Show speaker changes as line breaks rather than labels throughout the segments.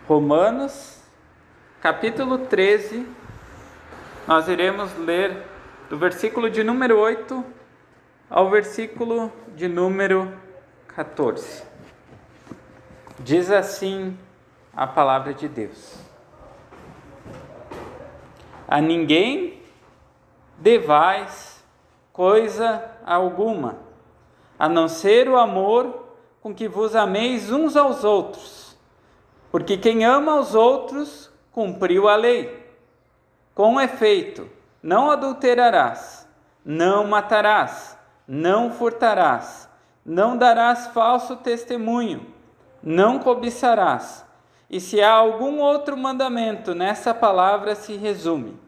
Romanos, capítulo 13, nós iremos ler do versículo de número 8 ao versículo de número 14. Diz assim a palavra de Deus: a ninguém devais coisa alguma, a não ser o amor com que vos ameis uns aos outros. Porque quem ama aos outros, cumpriu a lei. Com efeito, não adulterarás, não matarás, não furtarás, não darás falso testemunho, não cobiçarás. E se há algum outro mandamento, nessa palavra se resume: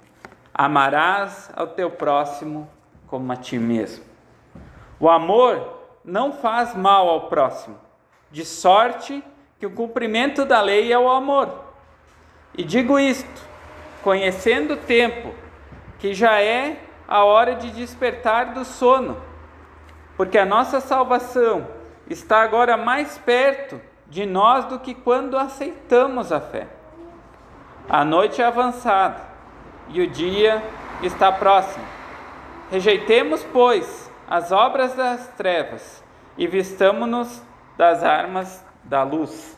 amarás ao teu próximo como a ti mesmo. O amor não faz mal ao próximo, de sorte que o cumprimento da lei é o amor. E digo isto, conhecendo o tempo, que já é a hora de despertar do sono, porque a nossa salvação está agora mais perto de nós do que quando aceitamos a fé. A noite é avançada e o dia está próximo. Rejeitemos, pois, as obras das trevas e vistamo-nos das armas da luz.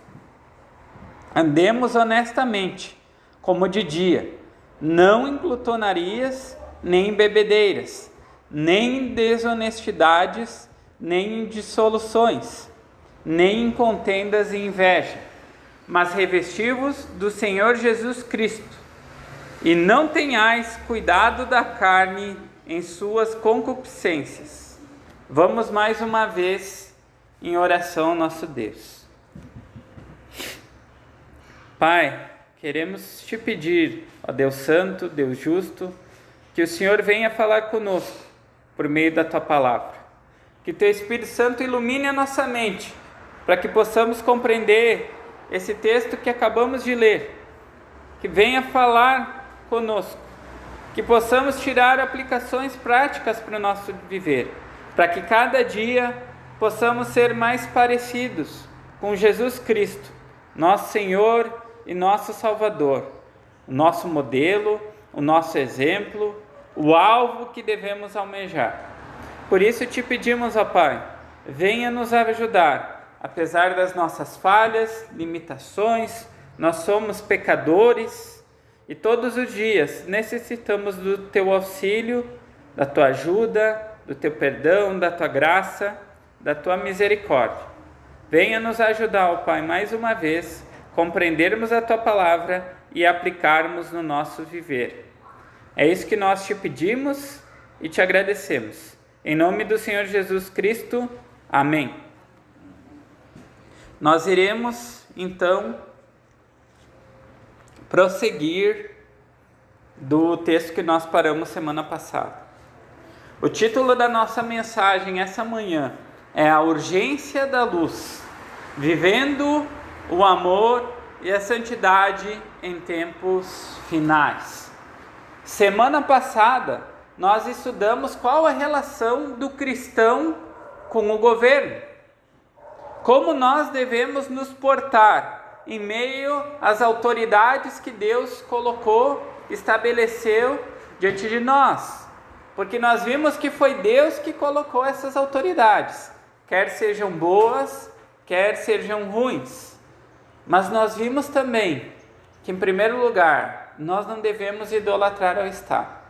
Andemos honestamente, como de dia, não em glutonarias, nem em bebedeiras, nem em desonestidades, nem em dissoluções, nem em contendas e inveja, mas revesti-vos do Senhor Jesus Cristo, e não tenhais cuidado da carne em suas concupiscências. Vamos mais uma vez em oração ao nosso Deus. Pai, queremos te pedir, ó Deus Santo, Deus Justo, que o Senhor venha falar conosco por meio da tua palavra. Que teu Espírito Santo ilumine a nossa mente, para que possamos compreender esse texto que acabamos de ler. Que venha falar conosco, que possamos tirar aplicações práticas para o nosso viver, para que cada dia possamos ser mais parecidos com Jesus Cristo, nosso Senhor e nosso Salvador, o nosso modelo, o nosso exemplo, o alvo que devemos almejar. Por isso te pedimos, ó Pai, venha nos ajudar, apesar das nossas falhas, limitações. Nós somos pecadores e todos os dias necessitamos do teu auxílio, da tua ajuda, do teu perdão, da tua graça, da tua misericórdia. Venha nos ajudar, ó Pai, mais uma vez, compreendermos a tua palavra e aplicarmos no nosso viver. É isso que nós te pedimos e te agradecemos. Em nome do Senhor Jesus Cristo, amém. Nós iremos, então, prosseguir do texto que nós paramos semana passada. O título da nossa mensagem essa manhã é A Urgência da Luz, vivendo o amor e a santidade em tempos finais. Semana passada, nós estudamos qual a relação do cristão com o governo. Como nós devemos nos portar em meio às autoridades que Deus colocou, estabeleceu diante de nós. Porque nós vimos que foi Deus que colocou essas autoridades, quer sejam boas, quer sejam ruins. Mas nós vimos também que, em primeiro lugar, nós não devemos idolatrar ao Estado.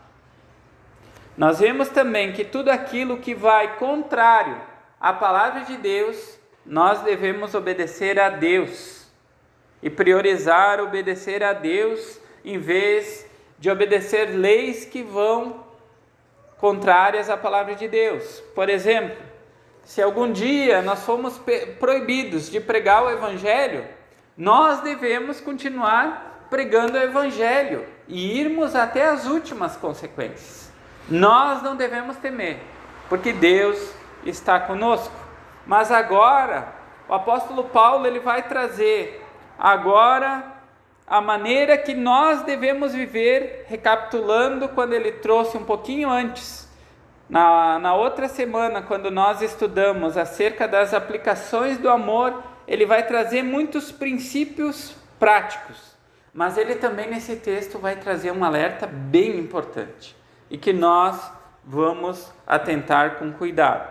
Nós vimos também que tudo aquilo que vai contrário à palavra de Deus, nós devemos obedecer a Deus e priorizar obedecer a Deus em vez de obedecer leis que vão contrárias à palavra de Deus. Por exemplo, se algum dia nós fomos proibidos de pregar o Evangelho, nós devemos continuar pregando o Evangelho e irmos até as últimas consequências. Nós não devemos temer, porque Deus está conosco. Mas agora, o apóstolo Paulo ele vai trazer agora a maneira que nós devemos viver, recapitulando quando ele trouxe um pouquinho antes, na outra semana, quando nós estudamos acerca das aplicações do amor, ele vai trazer muitos princípios práticos. Mas ele também nesse texto vai trazer um alerta bem importante e que nós vamos atentar com cuidado.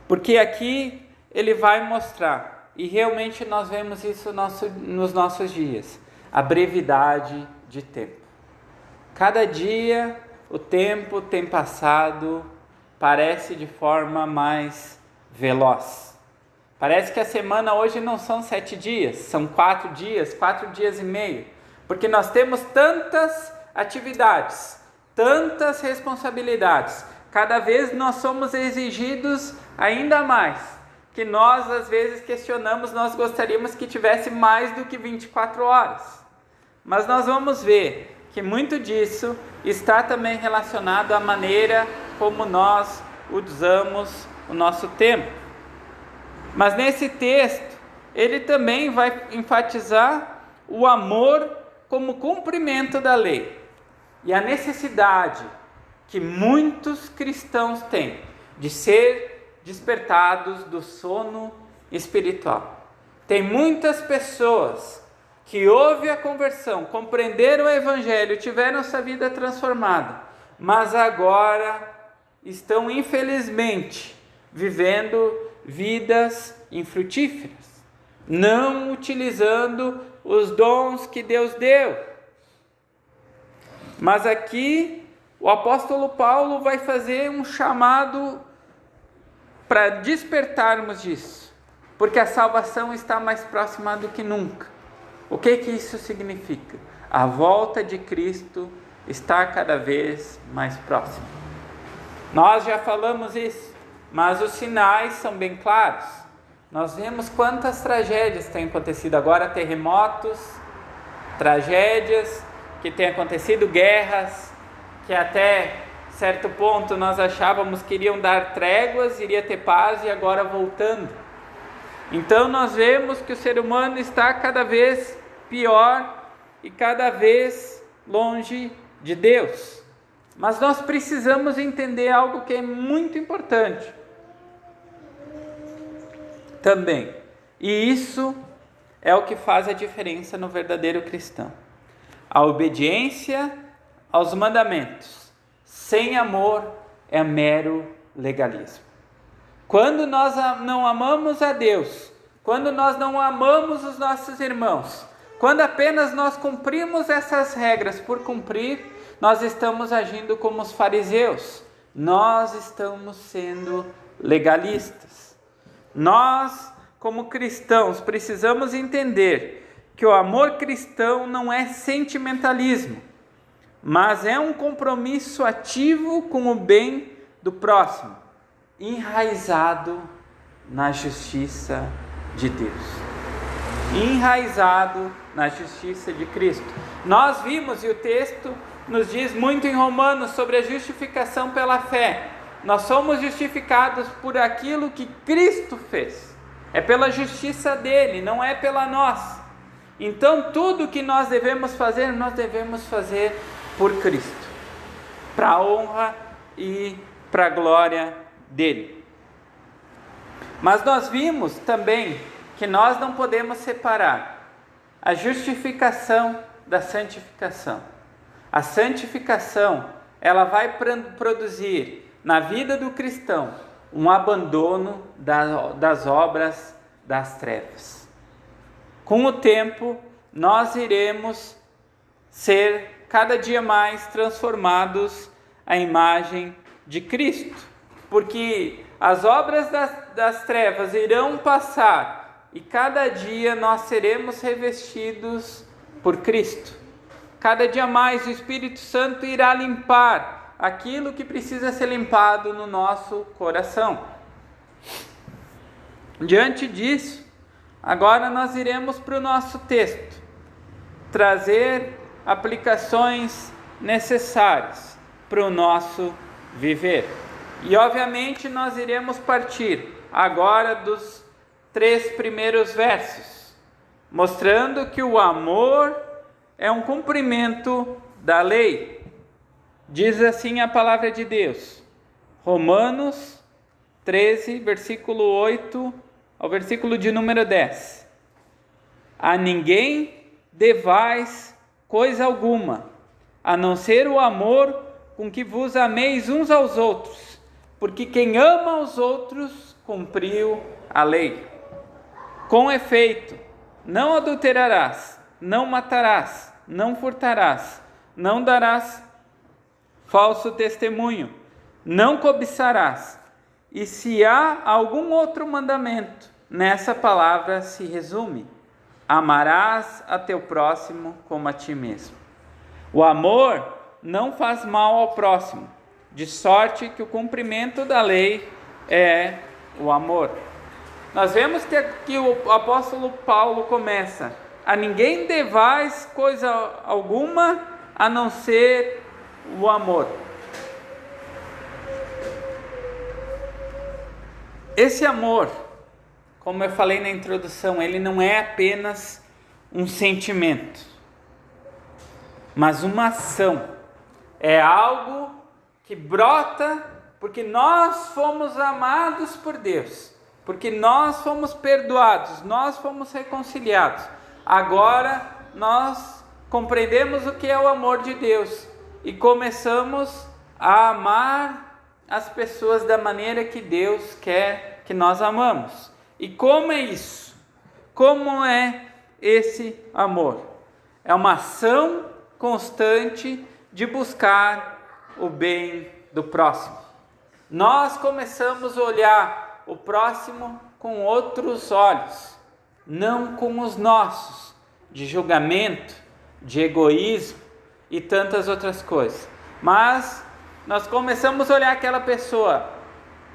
Porque aqui ele vai mostrar, e realmente nós vemos isso nos nossos dias, a brevidade de tempo. Cada dia o tempo tem passado, parece de forma mais veloz. Parece que a semana hoje não são 7 dias, são 4 dias, 4 dias e meio. Porque nós temos tantas atividades, tantas responsabilidades. Cada vez nós somos exigidos ainda mais. Que nós às vezes questionamos, nós gostaríamos que tivesse mais do que 24 horas. Mas nós vamos ver que muito disso está também relacionado à maneira como nós usamos o nosso tempo. Mas nesse texto, ele também vai enfatizar o amor como cumprimento da lei e a necessidade que muitos cristãos têm de ser despertados do sono espiritual. Tem muitas pessoas que ouvem a conversão, compreenderam o Evangelho, tiveram sua vida transformada, mas agora estão, infelizmente, vivendo vidas infrutíferas, não utilizando os dons que Deus deu. Mas aqui o apóstolo Paulo vai fazer um chamado para despertarmos disso, porque a salvação está mais próxima do que nunca. O que isso significa? A volta de Cristo está cada vez mais próxima. Nós já falamos isso, mas os sinais são bem claros. Nós vemos quantas tragédias têm acontecido agora, terremotos, tragédias que têm acontecido, guerras, que até certo ponto nós achávamos que iriam dar tréguas, iria ter paz e agora voltando. Então nós vemos que o ser humano está cada vez pior e cada vez longe de Deus. Mas nós precisamos entender algo que é muito importante também. E isso é o que faz a diferença no verdadeiro cristão. A obediência aos mandamentos sem amor é mero legalismo. Quando nós não amamos a Deus, quando nós não amamos os nossos irmãos, quando apenas nós cumprimos essas regras por cumprir, nós estamos agindo como os fariseus. Nós estamos sendo legalistas. Nós, como cristãos, precisamos entender que o amor cristão não é sentimentalismo, mas é um compromisso ativo com o bem do próximo, enraizado na justiça de Deus, enraizado na justiça de Cristo. Nós vimos, e o texto nos diz muito em Romanos sobre a justificação pela fé. Nós somos justificados por aquilo que Cristo fez. É pela justiça dele, não é pela nossa. Então tudo que nós devemos fazer por Cristo, para a honra e para a glória dele. Mas nós vimos também que nós não podemos separar a justificação da santificação. A santificação, ela vai produzir na vida do cristão um abandono das obras das trevas. Com o tempo, nós iremos ser cada dia mais transformados à imagem de Cristo, porque as obras das trevas irão passar e cada dia nós seremos revestidos por Cristo. Cada dia mais o Espírito Santo irá limpar aquilo que precisa ser limpado no nosso coração. Diante disso, agora nós iremos para o nosso texto, trazer aplicações necessárias para o nosso viver. E obviamente nós iremos partir agora dos 3 primeiros versos, mostrando que o amor é um cumprimento da lei. Diz assim a palavra de Deus, Romanos 13, versículo 8 ao versículo de número 10. A ninguém devais coisa alguma, a não ser o amor com que vos ameis uns aos outros, porque quem ama aos outros cumpriu a lei. Com efeito, não adulterarás, não matarás, não furtarás, não darás falso testemunho, não cobiçarás. E se há algum outro mandamento, nessa palavra se resume: amarás a teu próximo como a ti mesmo. O amor não faz mal ao próximo, de sorte que o cumprimento da lei é o amor. Nós vemos que aqui o apóstolo Paulo começa: a ninguém devais coisa alguma a não ser o amor. Esse amor, como eu falei na introdução, ele não é apenas um sentimento, mas uma ação. É algo que brota porque nós fomos amados por Deus, porque nós fomos perdoados, nós fomos reconciliados. Agora nós compreendemos o que é o amor de Deus e começamos a amar as pessoas da maneira que Deus quer que nós amamos. E como é isso? Como é esse amor? É uma ação constante de buscar o bem do próximo. Nós começamos a olhar o próximo com outros olhos, não com os nossos, de julgamento, de egoísmo e tantas outras coisas. Mas nós começamos a olhar aquela pessoa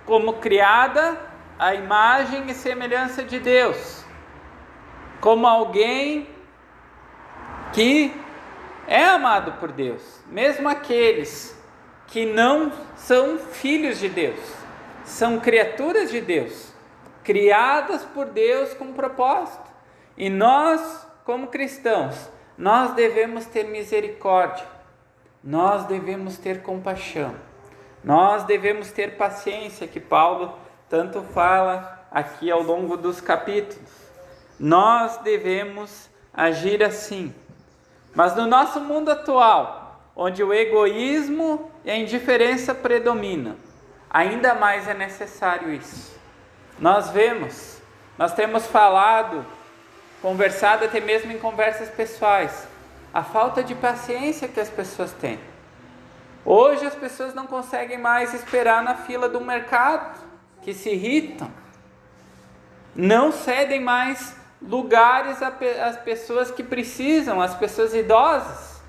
como criada à imagem e semelhança de Deus, como alguém que é amado por Deus, mesmo aqueles que não são filhos de Deus, são criaturas de Deus, criadas por Deus com propósito. E nós, como cristãos, nós devemos ter misericórdia, nós devemos ter compaixão, nós devemos ter paciência, que Paulo tanto fala aqui ao longo dos capítulos. Nós devemos agir assim. Mas no nosso mundo atual, onde o egoísmo e a indiferença predominam, ainda mais é necessário isso. Nós temos falado, conversado até mesmo em conversas pessoais, a falta de paciência que as pessoas têm. Hoje as pessoas não conseguem mais esperar na fila do mercado, que se irritam, não cedem mais lugares às pessoas que precisam, às pessoas idosas.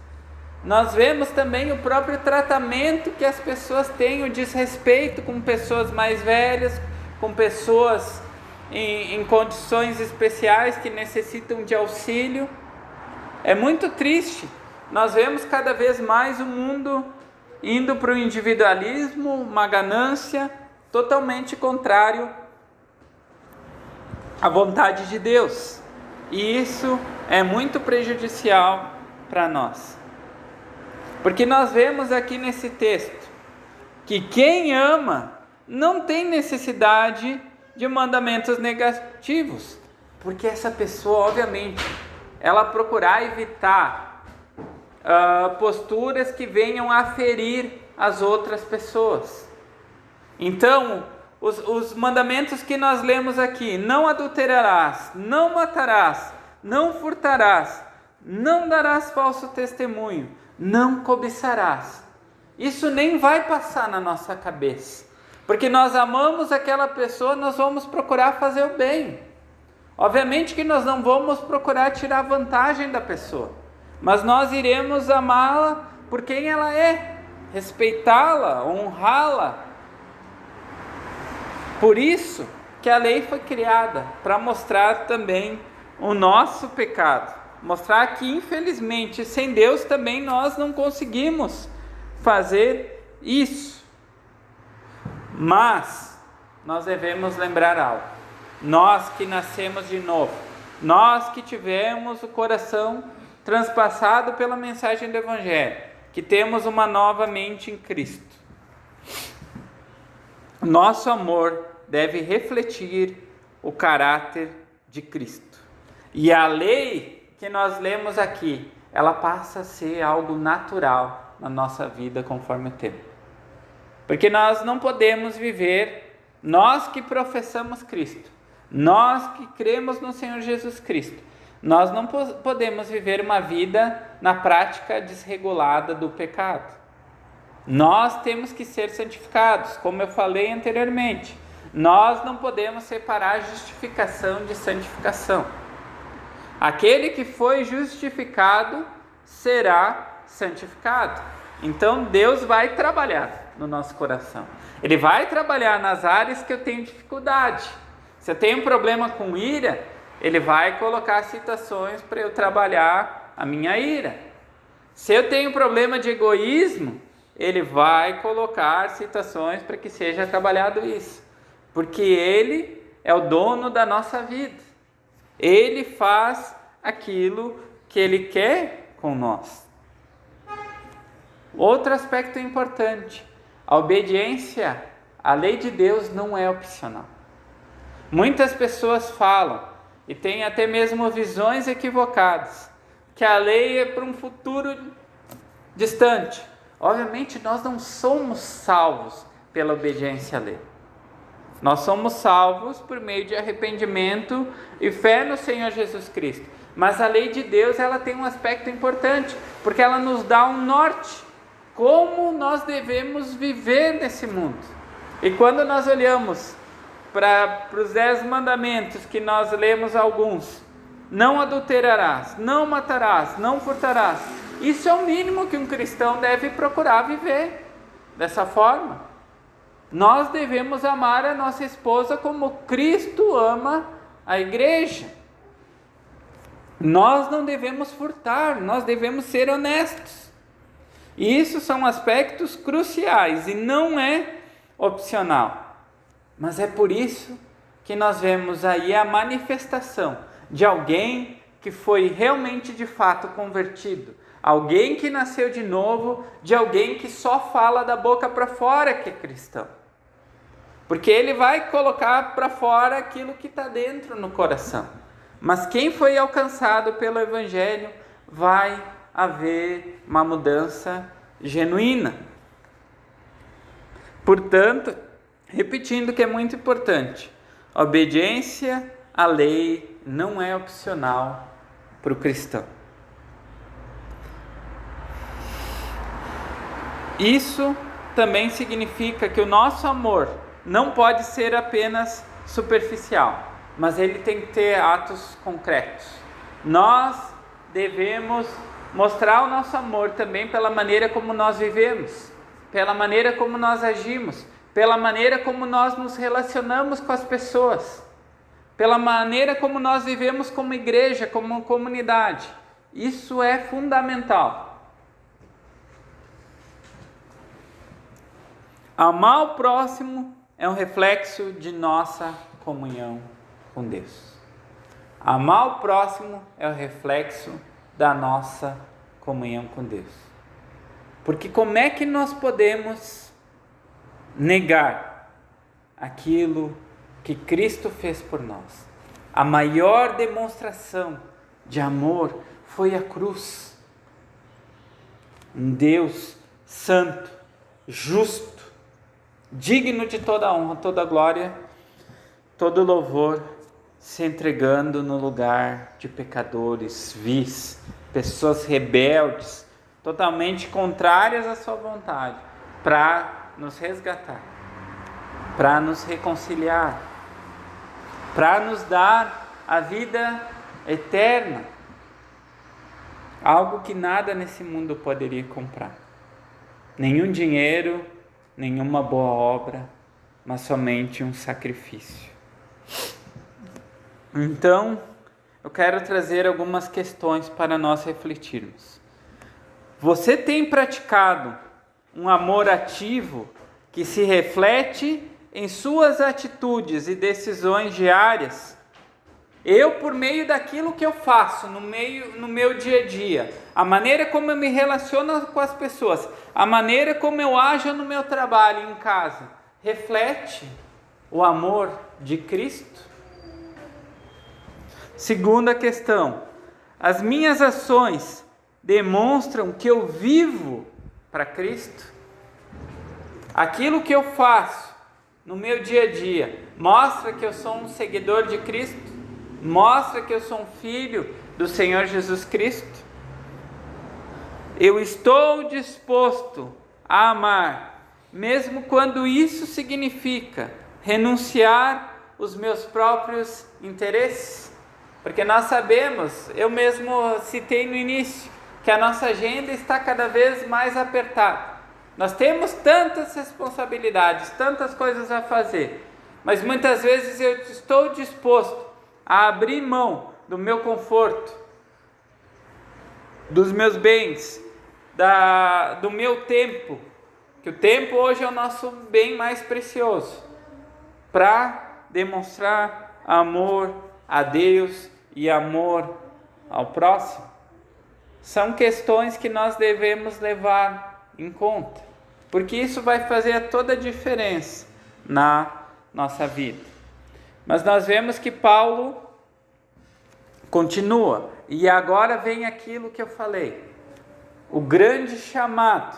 Nós vemos também o próprio tratamento que as pessoas têm, o desrespeito com pessoas mais velhas, com pessoas em condições especiais que necessitam de auxílio. É muito triste. Nós vemos cada vez mais o mundo indo para o individualismo, uma ganância totalmente contrário à vontade de Deus. E isso é muito prejudicial para nós. Porque nós vemos aqui nesse texto que quem ama não tem necessidade de mandamentos negativos, porque essa pessoa, obviamente, ela procurar evitar posturas que venham a ferir as outras pessoas. Então, os mandamentos que nós lemos aqui: não adulterarás, não matarás, não furtarás, não darás falso testemunho, não cobiçarás. Isso nem vai passar na nossa cabeça, porque nós amamos aquela pessoa, nós vamos procurar fazer o bem. Obviamente que nós não vamos procurar tirar vantagem da pessoa, mas nós iremos amá-la por quem ela é, respeitá-la, honrá-la. Por isso que a lei foi criada, para mostrar também o nosso pecado, mostrar que infelizmente sem Deus também nós não conseguimos fazer isso. Mas nós devemos lembrar algo: nós que nascemos de novo, nós que tivemos o coração transpassado pela mensagem do Evangelho, que temos uma nova mente em Cristo, nosso amor deve refletir o caráter de Cristo. E a lei que nós lemos aqui, ela passa a ser algo natural na nossa vida conforme o tempo. Porque nós não podemos viver, nós que professamos Cristo, nós que cremos no Senhor Jesus Cristo, nós não podemos viver uma vida na prática desregulada do pecado. Nós temos que ser santificados, como eu falei anteriormente. Nós não podemos separar justificação de santificação. Aquele que foi justificado será santificado. Então Deus vai trabalhar no nosso coração. Ele vai trabalhar nas áreas que eu tenho dificuldade. Se eu tenho um problema com ira, Ele vai colocar situações para eu trabalhar a minha ira. Se eu tenho um problema de egoísmo, Ele vai colocar situações para que seja trabalhado isso. Porque Ele é o dono da nossa vida. Ele faz aquilo que Ele quer com nós. Outro aspecto importante: a obediência à lei de Deus não é opcional. Muitas pessoas falam, e têm até mesmo visões equivocadas, que a lei é para um futuro distante. Obviamente nós não somos salvos pela obediência à lei. Nós somos salvos por meio de arrependimento e fé no Senhor Jesus Cristo. Mas a lei de Deus, ela tem um aspecto importante, porque ela nos dá um norte, como nós devemos viver nesse mundo. E quando nós olhamos para os 10 mandamentos, que nós lemos alguns: não adulterarás, não matarás, não furtarás. Isso é o mínimo que um cristão deve procurar viver dessa forma. Nós devemos amar a nossa esposa como Cristo ama a igreja. Nós não devemos furtar, nós devemos ser honestos. E isso são aspectos cruciais e não é opcional. Mas é por isso que nós vemos aí a manifestação de alguém que foi realmente de fato convertido. Alguém que nasceu de novo, de alguém que só fala da boca para fora que é cristão. Porque ele vai colocar para fora aquilo que está dentro no coração. Mas quem foi alcançado pelo Evangelho, vai haver uma mudança genuína. Portanto, repetindo que é muito importante, a obediência à lei não é opcional para o cristão. Isso também significa que o nosso amor não pode ser apenas superficial, mas ele tem que ter atos concretos. Nós devemos mostrar o nosso amor também pela maneira como nós vivemos, pela maneira como nós agimos, pela maneira como nós nos relacionamos com as pessoas, pela maneira como nós vivemos como igreja, como comunidade. Isso é fundamental. Amar o próximo é um reflexo de nossa comunhão com Deus. Amar o próximo é o reflexo da nossa comunhão com Deus. Porque como é que nós podemos negar aquilo que Cristo fez por nós? A maior demonstração de amor foi a cruz. Um Deus santo, justo, digno de toda honra, toda glória, todo louvor, se entregando no lugar de pecadores, vis, pessoas rebeldes, totalmente contrárias à sua vontade, para nos resgatar, para nos reconciliar, para nos dar a vida eterna, algo que nada nesse mundo poderia comprar, nenhum dinheiro, nenhuma boa obra, mas somente um sacrifício. Então, eu quero trazer algumas questões para nós refletirmos. Você tem praticado um amor ativo que se reflete em suas atitudes e decisões diárias? Eu, por meio daquilo que eu faço no meu dia a dia, a maneira como eu me relaciono com as pessoas, a maneira como eu ajo no meu trabalho, em casa, reflete o amor de Cristo? Segunda questão: as minhas ações demonstram que eu vivo para Cristo? Aquilo que eu faço no meu dia a dia mostra que eu sou um seguidor de Cristo? Mostra que eu sou um filho do Senhor Jesus Cristo? Eu estou disposto a amar, mesmo quando isso significa renunciar os meus próprios interesses? Porque nós sabemos, eu mesmo citei no início, que a nossa agenda está cada vez mais apertada. Nós temos tantas responsabilidades, tantas coisas a fazer, mas muitas vezes eu estou disposto a abrir mão do meu conforto, dos meus bens, do meu tempo, que o tempo hoje é o nosso bem mais precioso, para demonstrar amor a Deus e amor ao próximo. São questões que nós devemos levar em conta, porque isso vai fazer toda a diferença na nossa vida. Mas nós vemos que Paulo continua, e agora vem aquilo que eu falei, o grande chamado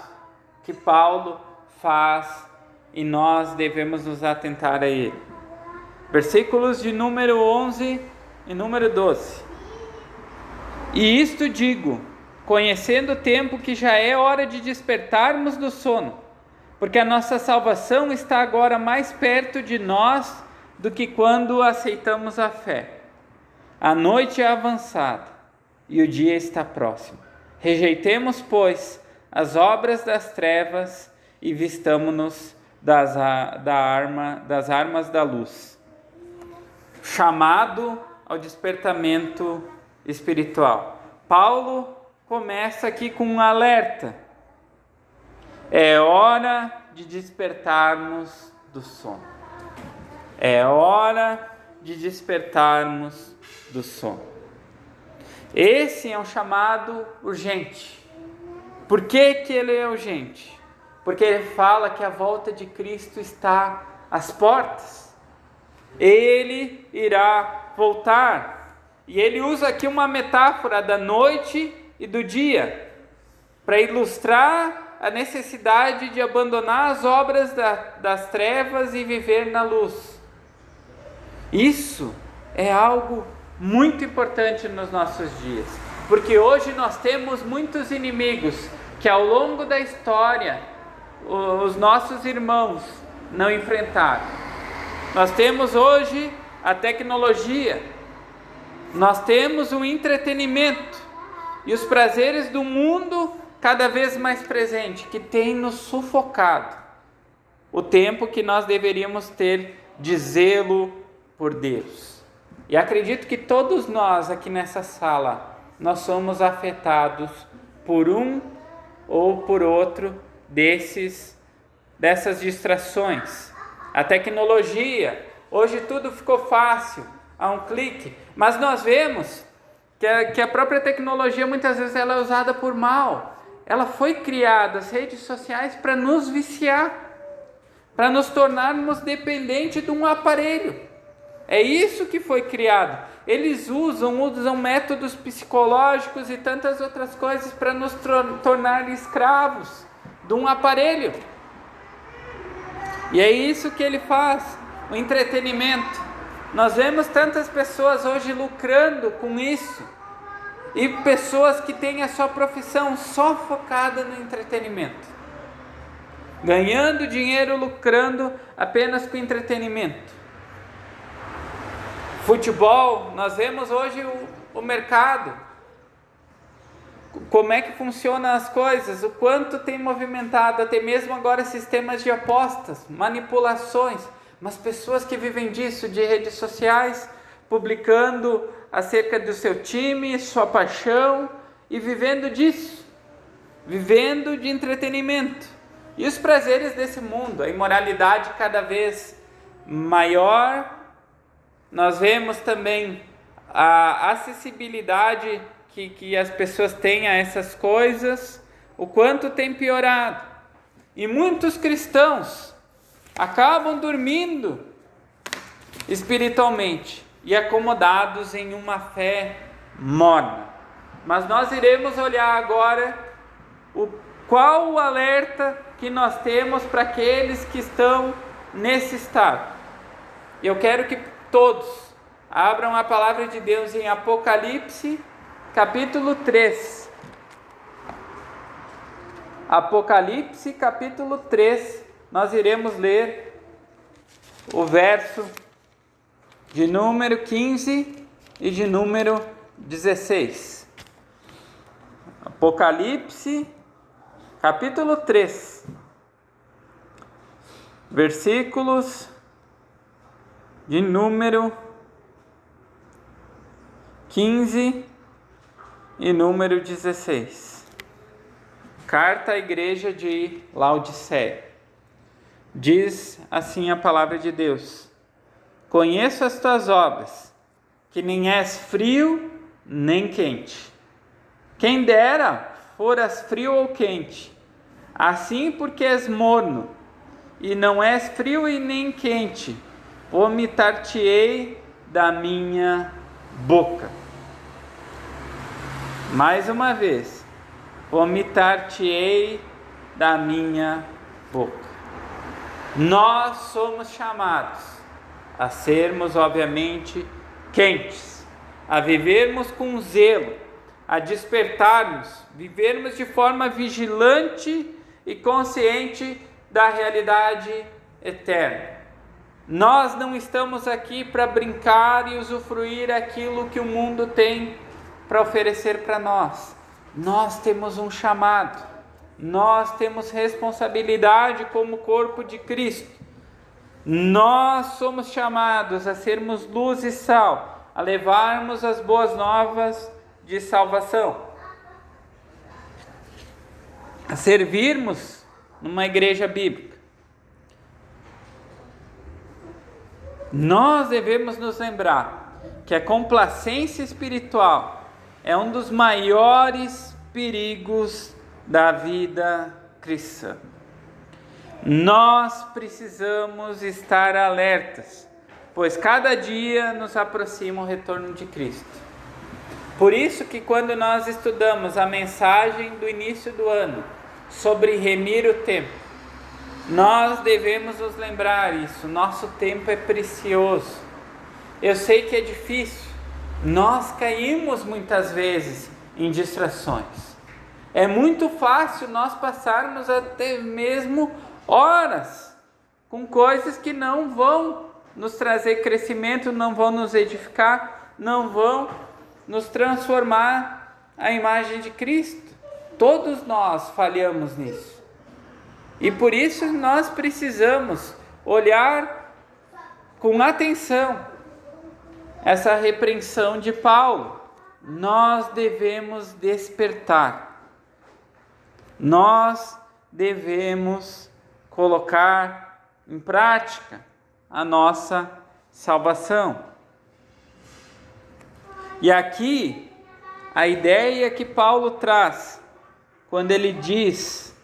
que Paulo faz, e nós devemos nos atentar a ele. Versículos de número 11 e número 12. E isto digo, conhecendo o tempo, que já é hora de despertarmos do sono, porque a nossa salvação está agora mais perto de nós do que quando aceitamos a fé. A noite é avançada e o dia está próximo. Rejeitemos, pois, as obras das trevas e vistamo-nos das armas da luz. Chamado ao despertamento espiritual. Paulo começa aqui com um alerta. É hora de despertarmos do sono. É hora de despertarmos do sono. Esse é um chamado urgente. Por que que ele é urgente? Porque ele fala que a volta de Cristo está às portas. Ele irá voltar. E ele usa aqui uma metáfora da noite e do dia, para ilustrar a necessidade de abandonar as obras das trevas e viver na luz. Isso é algo muito importante nos nossos dias, porque hoje nós temos muitos inimigos que ao longo da história os nossos irmãos não enfrentaram. Nós temos hoje a tecnologia, nós temos o entretenimento e os prazeres do mundo cada vez mais presente, que tem nos sufocado o tempo que nós deveríamos ter de zelo por Deus. E acredito que todos nós aqui nessa sala, nós somos afetados por um ou por outro dessas distrações. A tecnologia, hoje tudo ficou fácil, a um clique, mas nós vemos que a própria tecnologia muitas vezes ela é usada por mal. Ela foi criada, as redes sociais, para nos viciar, para nos tornarmos dependentes de um aparelho. É isso que foi criado. Eles usam métodos psicológicos e tantas outras coisas para nos tornar escravos de um aparelho. E é isso que ele faz, o entretenimento. Nós vemos tantas pessoas hoje lucrando com isso, e pessoas que têm a sua profissão só focada no entretenimento, ganhando dinheiro, lucrando apenas com entretenimento. Futebol, nós vemos hoje o mercado, como é que funcionam as coisas, o quanto tem movimentado, até mesmo agora sistemas de apostas, manipulações, mas pessoas que vivem disso, de redes sociais, publicando acerca do seu time, sua paixão, e vivendo disso, vivendo de entretenimento, e os prazeres desse mundo, a imoralidade cada vez maior. Nós vemos também a acessibilidade que as pessoas têm a essas coisas, o quanto tem piorado. E muitos cristãos acabam dormindo espiritualmente, e acomodados em uma fé morna. Mas nós iremos olhar agora qual o alerta que nós temos para aqueles que estão nesse estado. Eu quero que todos abram a palavra de Deus em Apocalipse, capítulo 3. Apocalipse, capítulo 3, nós iremos ler o verso de número 15 e de número 16. Apocalipse, capítulo 3, versículos de número 15 e número 16. Carta à igreja de Laodiceia. Diz assim a palavra de Deus: conheço as tuas obras, que nem és frio nem quente. Quem dera foras frio ou quente. Assim, porque és morno, e não és frio e nem quente, vomitar-te-ei da minha boca. Mais uma vez, vomitar-te-ei da minha boca. Nós somos chamados a sermos, obviamente, quentes, a vivermos com zelo, a despertarmos, vivermos de forma vigilante e consciente da realidade eterna. Nós não estamos aqui para brincar e usufruir aquilo que o mundo tem para oferecer para nós. Nós temos um chamado, nós temos responsabilidade como corpo de Cristo. Nós somos chamados a sermos luz e sal, a levarmos as boas novas de salvação, a servirmos numa igreja bíblica. Nós devemos nos lembrar que a complacência espiritual é um dos maiores perigos da vida cristã. Nós precisamos estar alertas, pois cada dia nos aproxima o retorno de Cristo. Por isso que quando nós estudamos a mensagem do início do ano sobre remir o tempo, nós devemos nos lembrar isso. Nosso tempo é precioso. Eu sei que é difícil. Nós caímos muitas vezes em distrações. É muito fácil nós passarmos até mesmo horas com coisas que não vão nos trazer crescimento, não vão nos edificar, não vão nos transformar à imagem de Cristo. Todos nós falhamos nisso. E por isso nós precisamos olhar com atenção essa repreensão de Paulo. Nós devemos despertar. Nós devemos colocar em prática a nossa salvação. E aqui, a ideia que Paulo traz, quando ele diz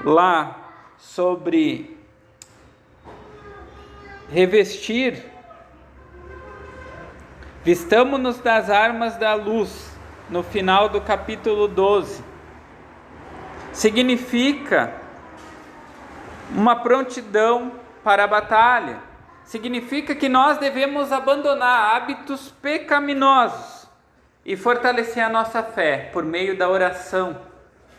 lá sobre revestir, vistamo-nos das armas da luz, no final do capítulo 12, significa uma prontidão para a batalha, significa que nós devemos abandonar hábitos pecaminosos e fortalecer a nossa fé por meio da oração,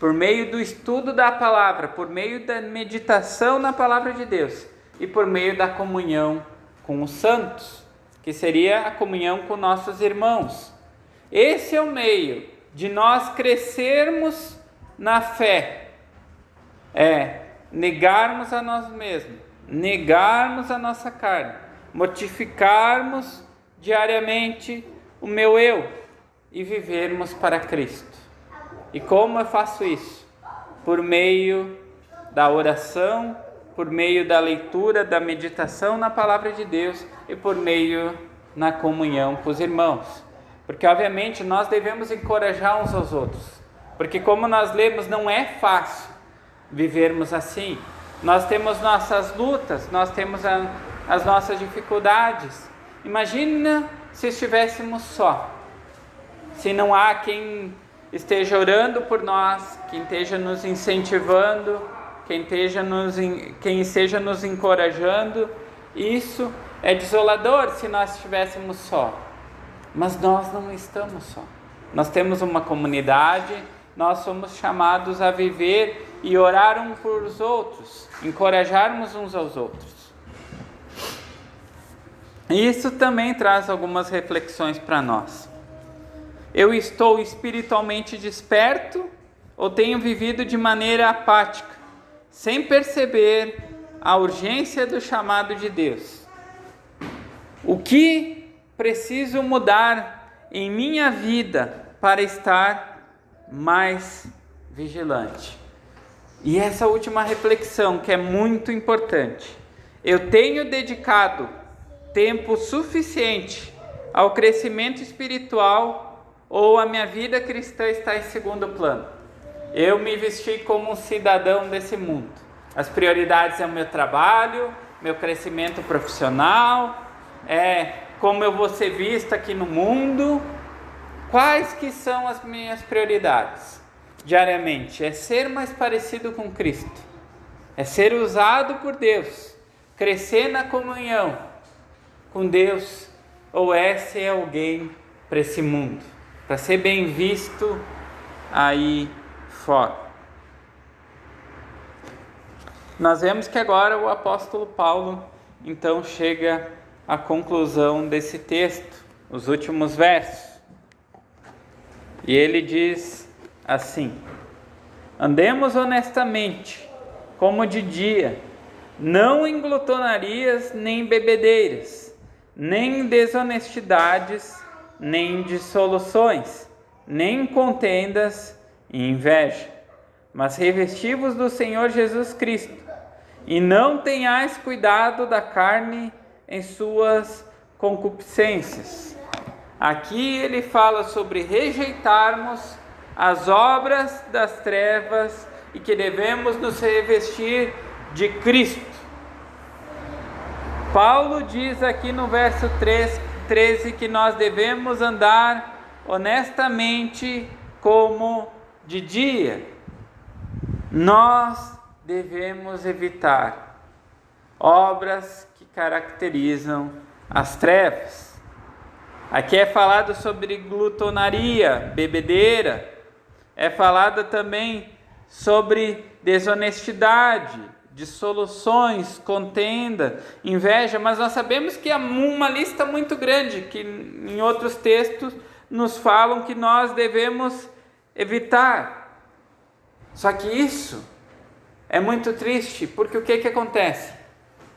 por meio do estudo da palavra, por meio da meditação na palavra de Deus e por meio da comunhão com os santos, que seria a comunhão com nossos irmãos. Esse é o meio de nós crescermos na fé, negarmos a nós mesmos, negarmos a nossa carne, mortificarmos diariamente o meu eu e vivermos para Cristo. E como eu faço isso? Por meio da oração, por meio da leitura, da meditação na palavra de Deus e por meio na comunhão com os irmãos. Porque obviamente nós devemos encorajar uns aos outros, porque como nós lemos, não é fácil vivermos assim. Nós temos nossas lutas, nós temos as nossas dificuldades, Imagina se estivéssemos só, se não há quem esteja orando por nós, quem esteja nos incentivando, quem esteja nos encorajando. Isso é desolador se nós estivéssemos só, mas nós não estamos só. Nós temos uma comunidade, nós somos chamados a viver e orar uns por os outros, encorajarmos uns aos outros. E isso também traz algumas reflexões para nós. Eu estou espiritualmente desperto ou tenho vivido de maneira apática, sem perceber a urgência do chamado de Deus? O que preciso mudar em minha vida para estar mais vigilante? E essa última reflexão, que é muito importante. Eu tenho dedicado tempo suficiente ao crescimento espiritual ou a minha vida cristã está em segundo plano? Eu me vesti como um cidadão desse mundo. As prioridades é o meu trabalho, meu crescimento profissional, como eu vou ser visto aqui no mundo. Quais que são as minhas prioridades diariamente? É ser mais parecido com Cristo, é ser usado por Deus, crescer na comunhão com Deus, ou é ser alguém para esse mundo, para ser bem visto aí fora? Nós vemos que agora o apóstolo Paulo então chega à conclusão desse texto, os últimos versos, e ele diz assim: andemos honestamente, como de dia, não em glutonarias nem em bebedeiras, nem em desonestidades, nem em dissoluções, nem em contendas e inveja, mas revesti-vos do Senhor Jesus Cristo, e não tenhais cuidado da carne em suas concupiscências. Aqui ele fala sobre rejeitarmos as obras das trevas e que devemos nos revestir de Cristo. Paulo diz aqui no verso 13 que nós devemos andar honestamente como de dia. Nós devemos evitar obras que caracterizam as trevas. Aqui é falado sobre glutonaria, bebedeira, é falado também sobre desonestidade, dissoluções, contenda, inveja, mas nós sabemos que há uma lista muito grande, que em outros textos nos falam que nós devemos evitar. Só que isso é muito triste, porque o que acontece?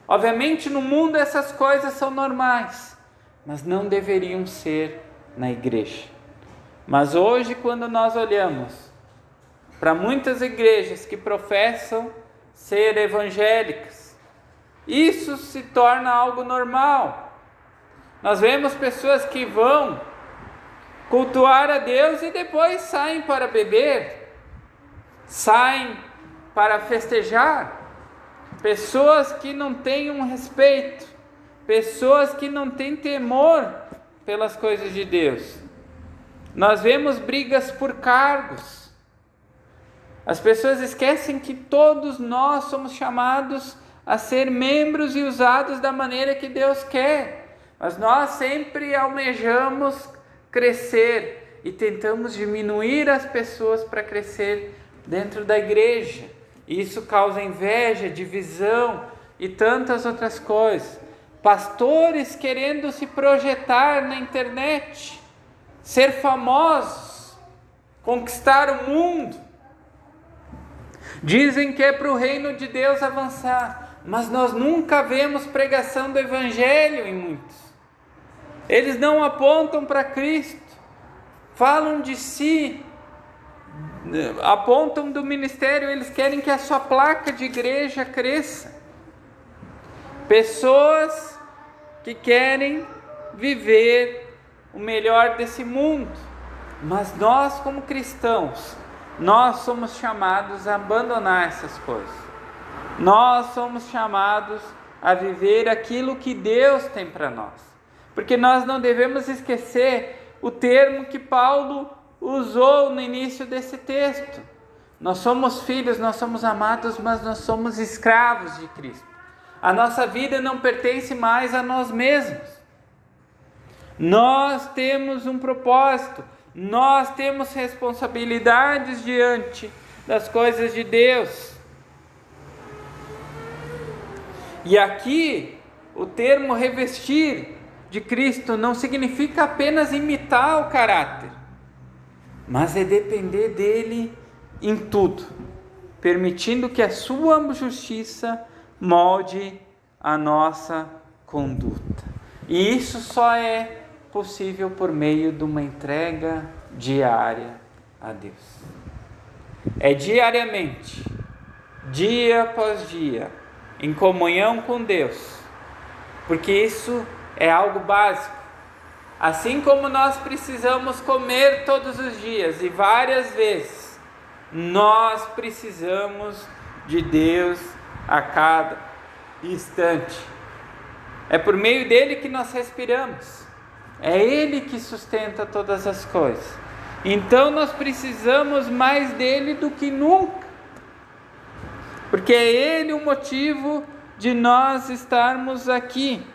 Obviamente no mundo essas coisas são normais, mas não deveriam ser na igreja. Mas hoje, quando nós olhamos para muitas igrejas que professam ser evangélicas, isso se torna algo normal. Nós vemos pessoas que vão cultuar a Deus e depois saem para beber, saem para festejar. Pessoas que não têm um respeito, pessoas que não têm temor pelas coisas de Deus. Nós vemos brigas por cargos. As pessoas esquecem que todos nós somos chamados a ser membros e usados da maneira que Deus quer. Mas nós sempre almejamos crescer e tentamos diminuir as pessoas para crescer dentro da igreja. Isso causa inveja, divisão e tantas outras coisas. Pastores querendo se projetar na internet, ser famosos, conquistar o mundo. Dizem que é para o reino de Deus avançar, mas nós nunca vemos pregação do evangelho em muitos. Eles não apontam para Cristo, falam de si, apontam do ministério, eles querem que a sua placa de igreja cresça. Pessoas que querem viver o melhor desse mundo, mas nós como cristãos, nós somos chamados a abandonar essas coisas. Nós somos chamados a viver aquilo que Deus tem para nós. Porque nós não devemos esquecer o termo que Paulo usou no início desse texto. Nós somos filhos, nós somos amados, mas nós somos escravos de Cristo. A nossa vida não pertence mais a nós mesmos. Nós temos um propósito, nós temos responsabilidades diante das coisas de Deus. E aqui, o termo revestir de Cristo não significa apenas imitar o caráter, mas é depender dele em tudo, permitindo que a sua justiça molde a nossa conduta. E isso só é possível por meio de uma entrega diária a Deus. É diariamente, dia após dia, em comunhão com Deus, porque isso é algo básico. Assim como nós precisamos comer todos os dias e várias vezes, nós precisamos de Deus a cada instante. É por meio dele que nós respiramos. É ele que sustenta todas as coisas. Então nós precisamos mais dele do que nunca. Porque é ele o motivo de nós estarmos aqui.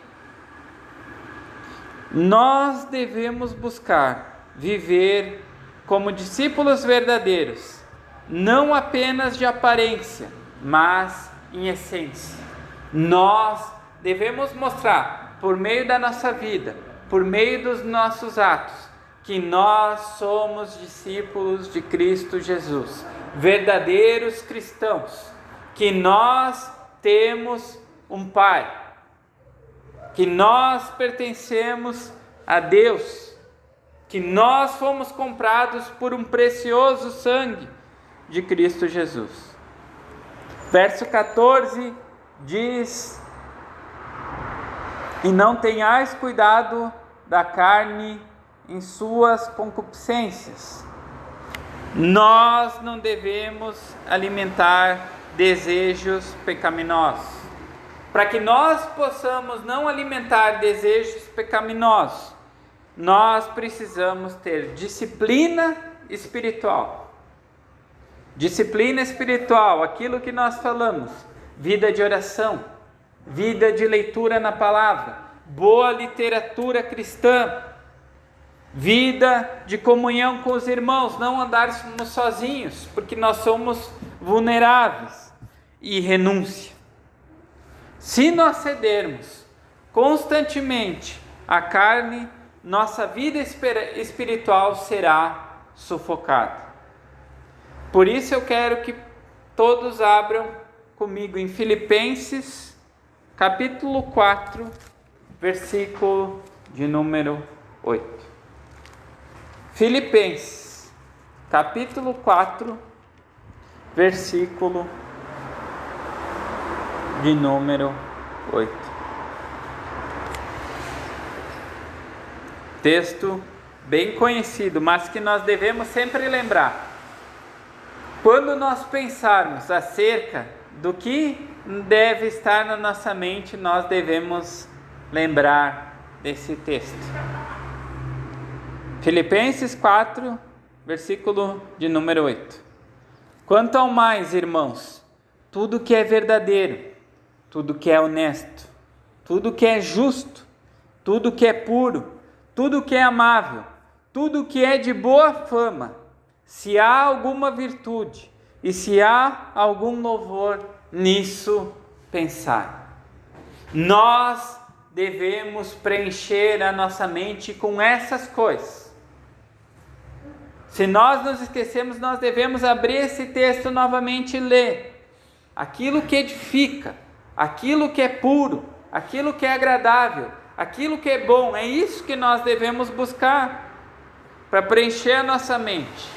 Nós devemos buscar viver como discípulos verdadeiros, não apenas de aparência, mas em essência. Nós devemos mostrar, por meio da nossa vida, por meio dos nossos atos, que nós somos discípulos de Cristo Jesus, verdadeiros cristãos, que nós temos um Pai, que nós pertencemos a Deus, que nós fomos comprados por um precioso sangue de Cristo Jesus. Verso 14 diz: e não tenhais cuidado da carne em suas concupiscências. Nós não devemos alimentar desejos pecaminosos. Para que nós possamos não alimentar desejos pecaminosos, nós precisamos ter disciplina espiritual. Disciplina espiritual, aquilo que nós falamos, vida de oração, vida de leitura na palavra, boa literatura cristã, vida de comunhão com os irmãos, não andarmos sozinhos, porque nós somos vulneráveis, e renúncia. Se nós cedermos constantemente à carne, nossa vida espiritual será sufocada. Por isso eu quero que todos abram comigo em Filipenses, capítulo 4, versículo de número 8. Filipenses, capítulo 4, versículo de número 8. Texto bem conhecido, mas que nós devemos sempre lembrar. Quando nós pensarmos acerca do que deve estar na nossa mente, nós devemos lembrar desse texto. Filipenses 4, versículo de número 8. Quanto ao mais, irmãos, tudo que é verdadeiro, tudo que é honesto, tudo que é justo, tudo que é puro, tudo que é amável, tudo que é de boa fama, se há alguma virtude e se há algum louvor, nisso pensar. Nós devemos preencher a nossa mente com essas coisas. Se nós nos esquecemos, nós devemos abrir esse texto novamente e ler. Aquilo que edifica, aquilo que é puro, aquilo que é agradável, aquilo que é bom, é isso que nós devemos buscar para preencher a nossa mente.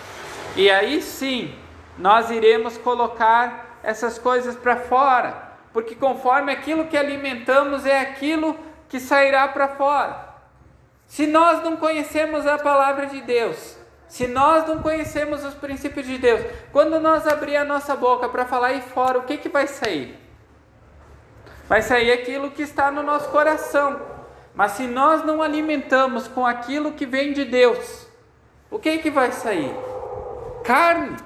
E aí sim, nós iremos colocar essas coisas para fora, porque conforme aquilo que alimentamos é aquilo que sairá para fora. Se nós não conhecemos a palavra de Deus, se nós não conhecemos os princípios de Deus, quando nós abrir a nossa boca para falar aí fora, o que vai sair? Vai sair aquilo que está no nosso coração. Mas se nós não alimentamos com aquilo que vem de Deus, o que vai sair? Carne,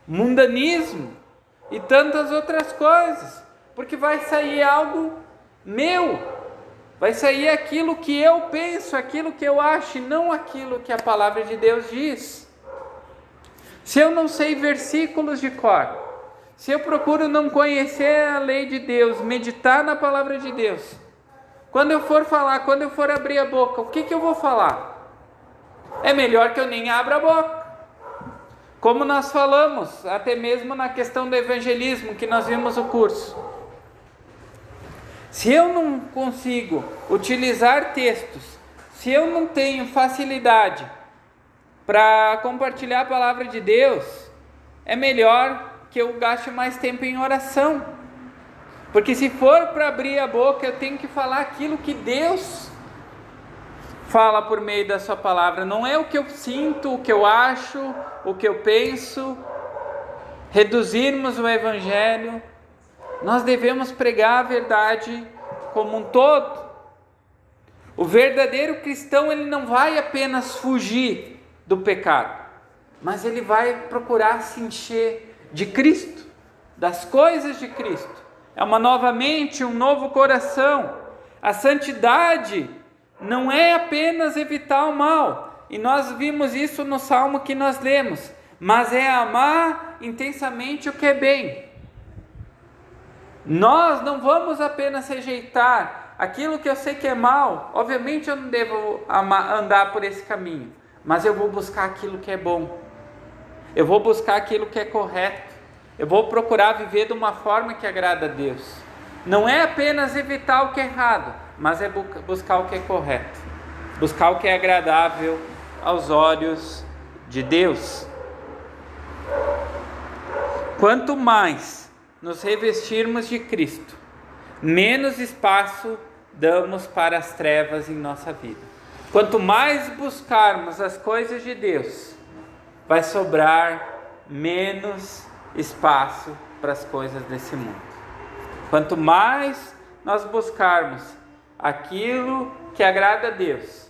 mundanismo e tantas outras coisas, porque vai sair algo meu, vai sair aquilo que eu penso, aquilo que eu acho, e não aquilo que a palavra de Deus diz. Se eu não sei versículos de cor, se eu procuro não conhecer a lei de Deus, meditar na palavra de Deus, quando eu for falar, quando eu for abrir a boca, o que eu vou falar? É melhor que eu nem abra a boca. Como nós falamos, até mesmo na questão do evangelismo, que nós vimos o curso. Se eu não consigo utilizar textos, se eu não tenho facilidade para compartilhar a palavra de Deus, é melhor que eu gaste mais tempo em oração. Porque se for para abrir a boca, eu tenho que falar aquilo que Deus fala por meio da sua palavra. Não é o que eu sinto, o que eu acho, o que eu penso. Reduzirmos o evangelho. Nós devemos pregar a verdade como um todo. O verdadeiro cristão, ele não vai apenas fugir do pecado, mas ele vai procurar se encher de Cristo, das coisas de Cristo. É uma nova mente, um novo coração. A santidade não é apenas evitar o mal, e nós vimos isso no salmo que nós lemos, mas é amar intensamente o que é bem. Nós não vamos apenas rejeitar aquilo que eu sei que é mal. Obviamente eu não devo andar por esse caminho, mas eu vou buscar aquilo que é bom, eu vou buscar aquilo que é correto, eu vou procurar viver de uma forma que agrada a Deus. Não é apenas evitar o que é errado, mas é buscar o que é correto, buscar o que é agradável aos olhos de Deus. Quanto mais nos revestirmos de Cristo, menos espaço damos para as trevas em nossa vida. Quanto mais buscarmos as coisas de Deus, vai sobrar menos espaço para as coisas desse mundo. Quanto mais nós buscarmos aquilo que agrada a Deus,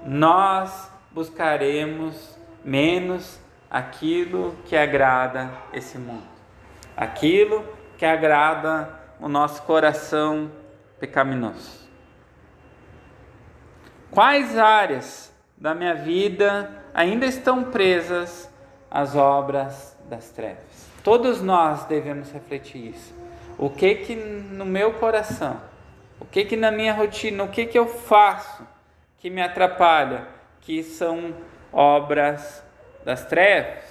nós buscaremos menos aquilo que agrada esse mundo, aquilo que agrada o nosso coração pecaminoso. Quais áreas da minha vida ainda estão presas às obras das trevas? Todos nós devemos refletir isso. O que no meu coração, o que na minha rotina, o que eu faço que me atrapalha, que são obras das trevas?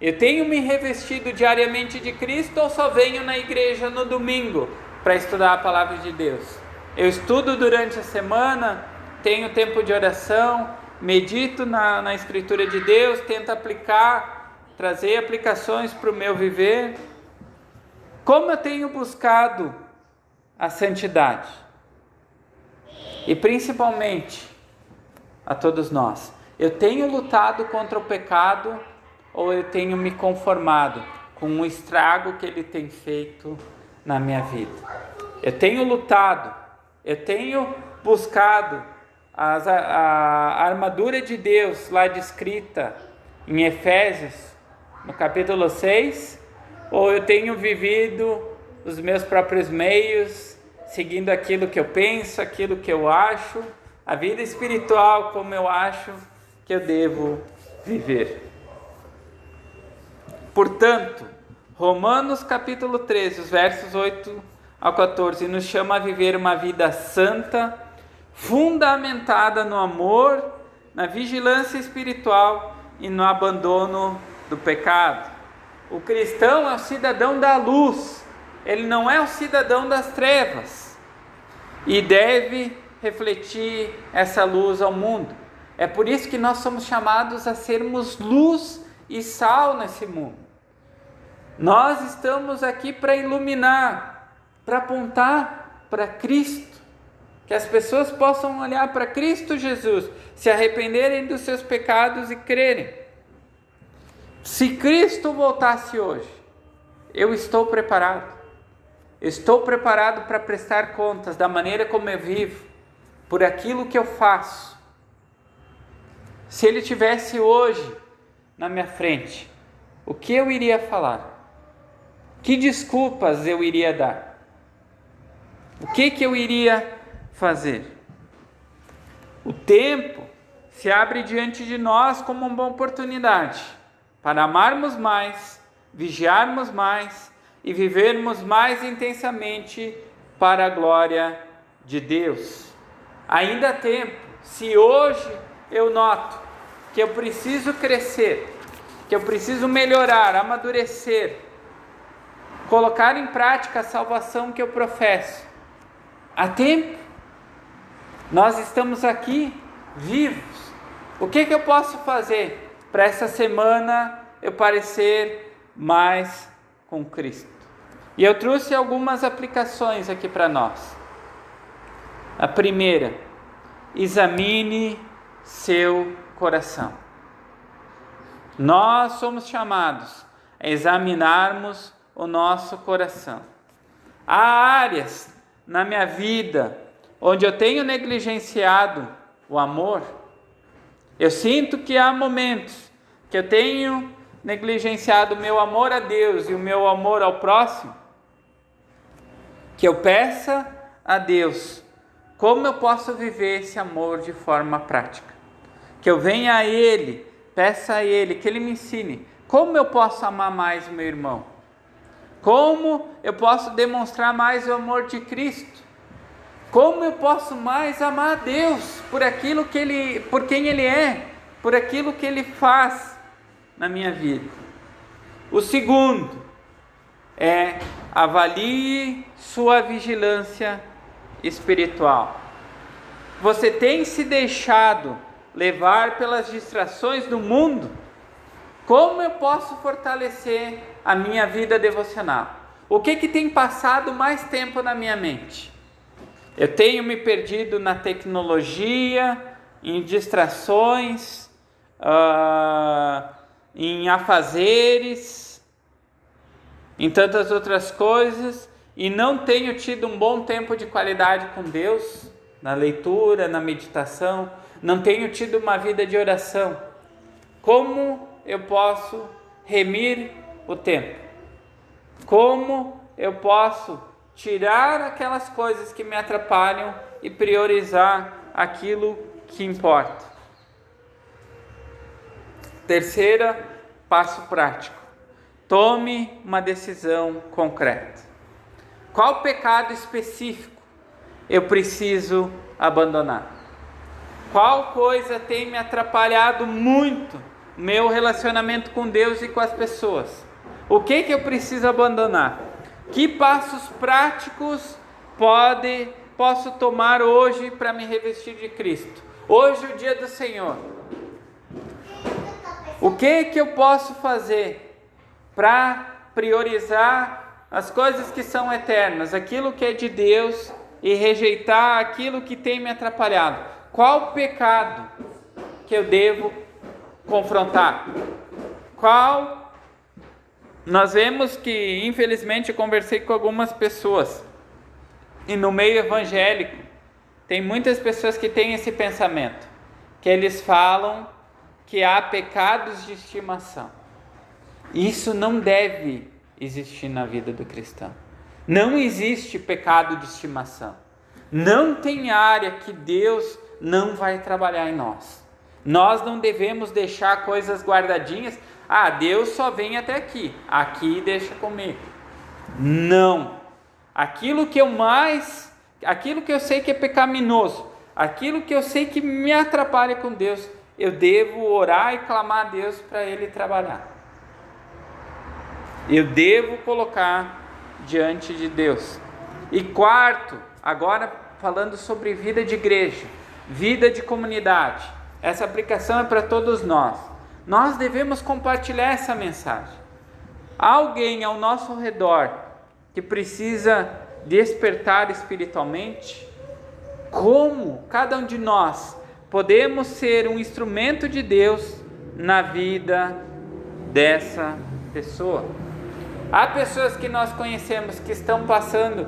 Eu tenho me revestido diariamente de Cristo ou só venho na igreja no domingo para estudar a palavra de Deus? Eu estudo durante a semana, tenho tempo de oração, medito na Escritura de Deus, tento aplicar, trazer aplicações para o meu viver. Como eu tenho buscado a santidade? E principalmente a todos nós, eu tenho lutado contra o pecado ou eu tenho me conformado com o estrago que ele tem feito na minha vida? Eu tenho lutado, eu tenho buscado a armadura de Deus lá descrita em Efésios, no capítulo 6, ou eu tenho vivido os meus próprios meios, seguindo aquilo que eu penso, aquilo que eu acho, a vida espiritual como eu acho que eu devo viver? Portanto, Romanos capítulo 13, os versos 8 ao 14, nos chama a viver uma vida santa, fundamentada no amor, na vigilância espiritual e no abandono do pecado. O cristão é o cidadão da luz, ele não é o cidadão das trevas, e deve refletir essa luz ao mundo. É por isso que nós somos chamados a sermos luz e sal nesse mundo. Nós estamos aqui para iluminar, para apontar para Cristo, que as pessoas possam olhar para Cristo Jesus, se arrependerem dos seus pecados e crerem. Se Cristo voltasse hoje, eu estou preparado. Estou preparado para prestar contas da maneira como eu vivo, por aquilo que eu faço. Se ele tivesse hoje na minha frente, o que eu iria falar? Que desculpas eu iria dar? O que eu iria fazer? O tempo se abre diante de nós como uma oportunidade para amarmos mais, vigiarmos mais e vivermos mais intensamente para a glória de Deus. Ainda há tempo. Se hoje eu noto que eu preciso crescer, que eu preciso melhorar, amadurecer, colocar em prática a salvação que eu professo, há tempo. Nós estamos aqui vivos. O que eu posso fazer para essa semana eu parecer mais com Cristo? E eu trouxe algumas aplicações aqui para nós. A primeira, examine seu coração. Nós somos chamados a examinarmos o nosso coração. Há áreas na minha vida onde eu tenho negligenciado o amor. Eu sinto que há momentos que eu tenho negligenciado o meu amor a Deus e o meu amor ao próximo. Que eu peça a Deus como eu posso viver esse amor de forma prática. Que eu venha a Ele, peça a Ele, que Ele me ensine como eu posso amar mais o meu irmão. Como eu posso demonstrar mais o amor de Cristo. Como eu posso mais amar a Deus por aquilo que Ele, por quem Ele é, por aquilo que Ele faz na minha vida. O segundo é avalie sua vigilância espiritual. Você tem se deixado levar pelas distrações do mundo? Como eu posso fortalecer a minha vida devocional? O que tem passado mais tempo na minha mente? Eu tenho me perdido na tecnologia, em distrações, em afazeres, em tantas outras coisas, e não tenho tido um bom tempo de qualidade com Deus, na leitura, na meditação, não tenho tido uma vida de oração. Como eu posso remir o tempo? Como eu posso tirar aquelas coisas que me atrapalham e priorizar aquilo que importa? Terceira, passo prático. Tome uma decisão concreta. Qual pecado específico eu preciso abandonar? Qual coisa tem me atrapalhado muito meu relacionamento com Deus e com as pessoas? O que eu preciso abandonar? Que passos práticos posso tomar hoje para me revestir de Cristo? Hoje é o dia do Senhor. O que eu posso fazer para priorizar as coisas que são eternas, aquilo que é de Deus, e rejeitar aquilo que tem me atrapalhado? Qual pecado que eu devo confrontar? Nós vemos que, infelizmente, eu conversei com algumas pessoas, e no meio evangélico tem muitas pessoas que têm esse pensamento, que eles falam que há pecados de estimação. Isso não deve existir na vida do cristão. Não existe pecado de estimação. Não tem área que Deus não vai trabalhar em nós. Nós não devemos deixar coisas guardadinhas. Deus só vem até aqui. Aqui deixa comigo. Não. Aquilo que eu sei que é pecaminoso, aquilo que eu sei que me atrapalha com Deus, eu devo orar e clamar a Deus para Ele trabalhar. Eu devo colocar diante de Deus. E quarto, agora falando sobre vida de igreja, vida de comunidade. Essa aplicação é para todos nós. Nós devemos compartilhar essa mensagem. Alguém ao nosso redor que precisa despertar espiritualmente? Como cada um de nós podemos ser um instrumento de Deus na vida dessa pessoa? Há pessoas que nós conhecemos que estão passando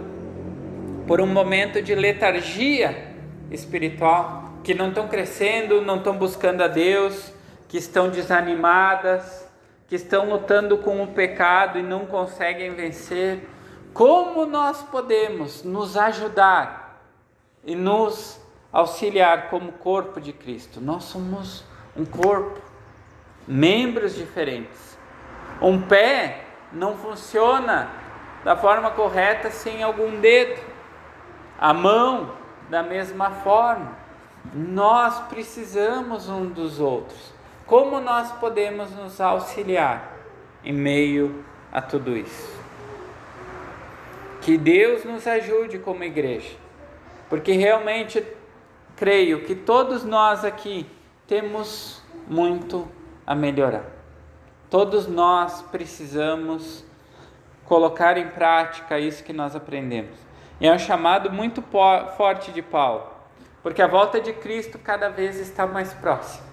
por um momento de letargia espiritual, que não estão crescendo, não estão buscando a Deus, que estão desanimadas, que estão lutando com o pecado e não conseguem vencer. Como nós podemos nos ajudar e nos auxiliar como corpo de Cristo? Nós somos um corpo, membros diferentes. Um pé não funciona da forma correta sem algum dedo. A mão, da mesma forma. Nós precisamos um dos outros. Como nós podemos nos auxiliar em meio a tudo isso? Que Deus nos ajude como igreja, porque realmente creio que todos nós aqui temos muito a melhorar. Todos nós precisamos colocar em prática isso que nós aprendemos. E é um chamado muito forte de Paulo, porque a volta de Cristo cada vez está mais próxima.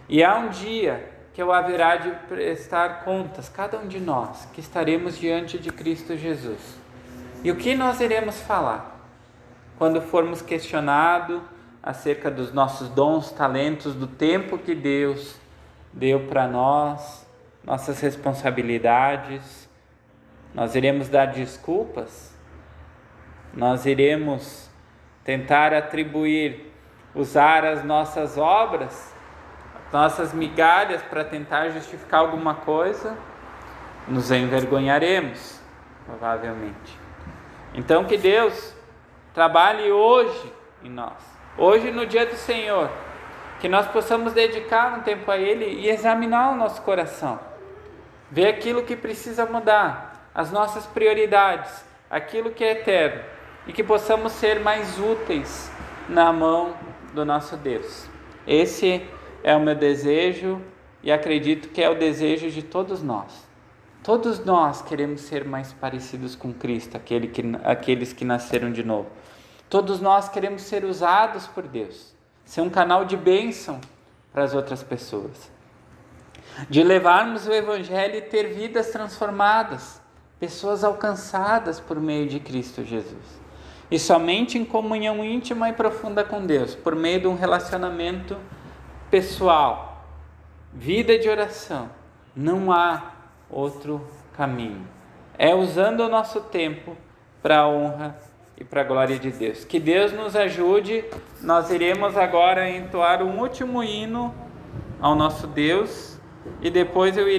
E há um dia que o haverá de prestar contas, cada um de nós, que estaremos diante de Cristo Jesus. E o que nós iremos falar? Quando formos questionados acerca dos nossos dons, talentos, do tempo que Deus deu para nós, nossas responsabilidades, nós iremos dar desculpas? Nós iremos tentar atribuir, usar as nossas obras, nossas migalhas para tentar justificar alguma coisa? Nos envergonharemos, provavelmente. Então que Deus trabalhe hoje em nós, hoje no dia do Senhor, que nós possamos dedicar um tempo a Ele e examinar o nosso coração, ver aquilo que precisa mudar, as nossas prioridades, aquilo que é eterno, e que possamos ser mais úteis na mão do nosso Deus. Esse é o meu desejo e acredito que é o desejo de todos nós. Todos nós queremos ser mais parecidos com Cristo, aqueles que nasceram de novo. Todos nós queremos ser usados por Deus, ser um canal de bênção para as outras pessoas, de levarmos o Evangelho e ter vidas transformadas, pessoas alcançadas por meio de Cristo Jesus. E somente em comunhão íntima e profunda com Deus, por meio de um relacionamento pessoal, vida de oração, não há outro caminho. É usando o nosso tempo para a honra e para a glória de Deus. Que Deus nos ajude. Nós iremos agora entoar um último hino ao nosso Deus e depois eu irei